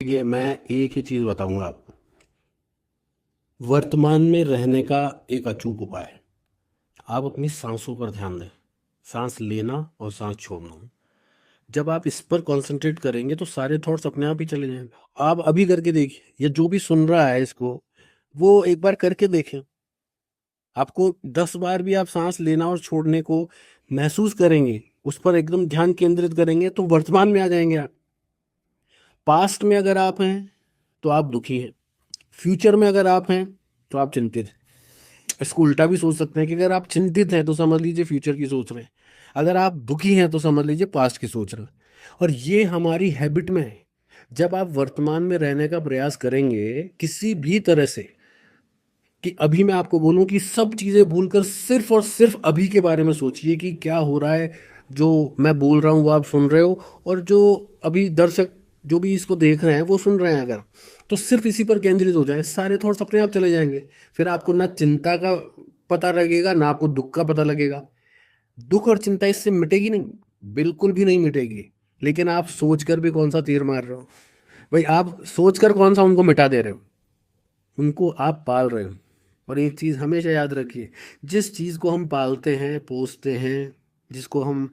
देखिए, मैं एक ही चीज बताऊंगा आपको। वर्तमान में रहने का एक अचूक उपाय है। आप अपनी सांसों पर ध्यान दें। सांस लेना और सांस छोड़ना। जब आप इस पर कंसंट्रेट करेंगे तो सारे थॉट्स अपने आप ही चले जाएंगे। आप अभी करके देखिए, या जो भी सुन रहा है इसको, वो एक बार करके देखें। आपको 10 बार भी आप सांस लेना और छोड़ने को महसूस करेंगे, उस पर एकदम ध्यान केंद्रित करेंगे, तो वर्तमान में आ जाएंगे आप। पास्ट में अगर आप हैं तो आप दुखी हैं। फ्यूचर में अगर आप हैं तो आप चिंतित हैं। इसको उल्टा भी सोच सकते हैं कि अगर आप चिंतित हैं तो समझ लीजिए फ्यूचर की सोच रहे हैं। अगर आप दुखी हैं तो समझ लीजिए पास्ट की सोच रहे हैं। और ये हमारी हैबिट में है। जब आप वर्तमान में रहने का प्रयास करेंगे किसी भी तरह से, कि अभी मैं आपको बोलूं कि सब चीजें भूलकर सिर्फ और सिर्फ अभी के बारे में सोचिए कि क्या हो रहा है। जो मैं बोल रहा हूँ वो आप सुन रहे हो, और जो अभी दर्शक जो भी इसको देख रहे हैं वो सुन रहे हैं अगर, तो सिर्फ इसी पर केंद्रित हो जाए, सारे थॉट्स अपने आप चले जाएंगे। फिर आपको ना चिंता का पता लगेगा, ना आपको दुख का पता लगेगा। दुख और चिंता इससे मिटेगी नहीं, बिल्कुल भी नहीं मिटेगी। लेकिन आप सोचकर भी कौन सा तीर मार रहे हो? भाई, आप सोचकर कौन सा उनको मिटा दे रहे हो? उनको आप पाल रहे हो। और एक चीज़ हमेशा याद रखिए, जिस चीज़ को हम पालते हैं, पोसते हैं, जिसको हम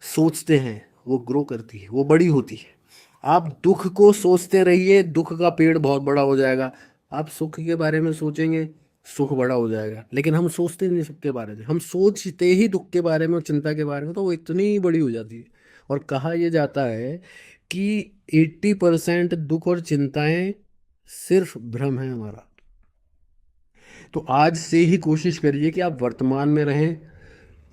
सोचते हैं, वो ग्रो करती है, वो बड़ी होती है। आप दुख को सोचते रहिए, दुख का पेड़ बहुत बड़ा हो जाएगा। आप सुख के बारे में सोचेंगे, सुख बड़ा हो जाएगा। लेकिन हम सोचते नहीं सुख के बारे में, हम सोचते ही दुख के बारे में और चिंता के बारे में, तो वो इतनी बड़ी हो जाती है। और कहा यह जाता है कि 80% दुख और चिंताएं सिर्फ भ्रम है हमारा। तो आज से ही कोशिश करिए कि आप वर्तमान में रहें।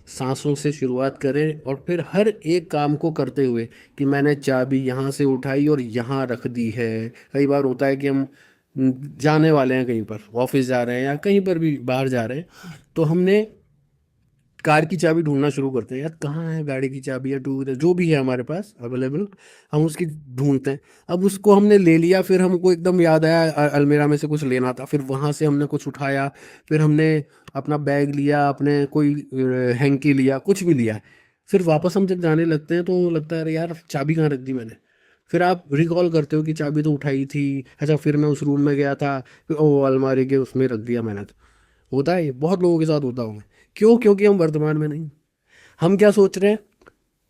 सांसों से शुरुआत करें और फिर हर एक काम को करते हुए कि मैंने चाबी यहाँ से उठाई और यहाँ रख दी है। कई बार होता है कि हम जाने वाले हैं, कहीं पर ऑफिस जा रहे हैं या कहीं पर भी बाहर जा रहे हैं, तो हमने कार की चाबी ढूंढना शुरू करते हैं, यार कहाँ है गाड़ी की चाबी या टू व्हीलर जो भी है हमारे पास अवेलेबल, हम उसकी ढूंढते हैं। अब उसको हमने ले लिया, फिर हमको एकदम याद आया अलमीरा में से कुछ लेना था, फिर वहां से हमने कुछ उठाया, फिर हमने अपना बैग लिया, अपने कोई हैंकी लिया, कुछ भी लिया। फिर वापस हम जब जाने लगते हैं तो लगता है अरे यार चाबी कहाँ रख दी मैंने। फिर आप रिकॉल करते हो कि चाबी तो उठाई थी, अच्छा फिर मैं उस रूम में गया था, फिर ओ अलमारी के उसमें रख दिया मैंने तो। होता है, ये बहुत लोगों के साथ होता होगा। क्यों? क्योंकि हम वर्तमान में नहीं। हम क्या सोच रहे हैं,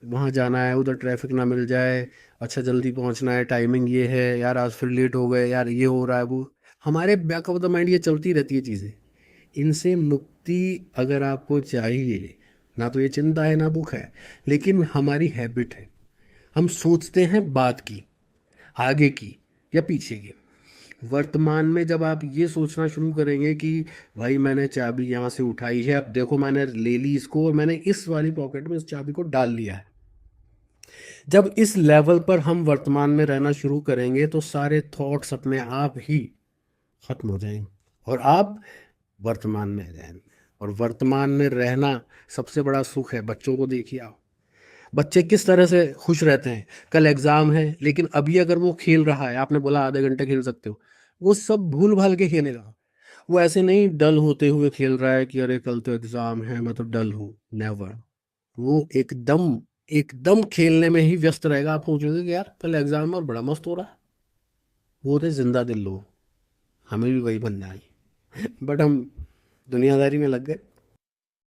वहां जाना है, उधर ट्रैफिक ना मिल जाए, अच्छा जल्दी पहुंचना है, टाइमिंग ये है यार, आज फिर लेट हो गए यार, ये हो रहा है वो। हमारे बैक ऑफ द माइंड ये चलती रहती है चीज़ें। इनसे मुक्ति अगर आपको चाहिए, ना तो ये चिंता है ना दुख है, लेकिन हमारी हैबिट है। हम सोचते हैं बात की, आगे की या पीछे की। वर्तमान में जब आप ये सोचना शुरू करेंगे कि भाई मैंने चाबी यहाँ से उठाई है, अब देखो मैंने ले ली इसको और मैंने इस वाली पॉकेट में इस चाबी को डाल लिया है। जब इस लेवल पर हम वर्तमान में रहना शुरू करेंगे तो सारे थॉट्स अपने आप ही खत्म हो जाएंगे और आप वर्तमान में आ जाएंगे। और वर्तमान में रहना सबसे बड़ा सुख है। बच्चों को देखिए आप, बच्चे किस तरह से खुश रहते हैं। कल एग्जाम है लेकिन अभी अगर वो खेल रहा है, आपने बोला आधे घंटे खेल सकते हो, वो सब भूल भाल के खेलेगा। वो ऐसे नहीं डल होते हुए खेल रहा है कि अरे कल तो एग्जाम है मैं तो डल हूँ, नेवर। वो एकदम एकदम खेलने में ही व्यस्त रहेगा। आप सोचोगे कि यार कल एग्जाम है और बड़ा मस्त हो रहा है। वो थे जिंदा दिल लोग। हमें भी वही बनना है। बट हम दुनियादारी में लग गए।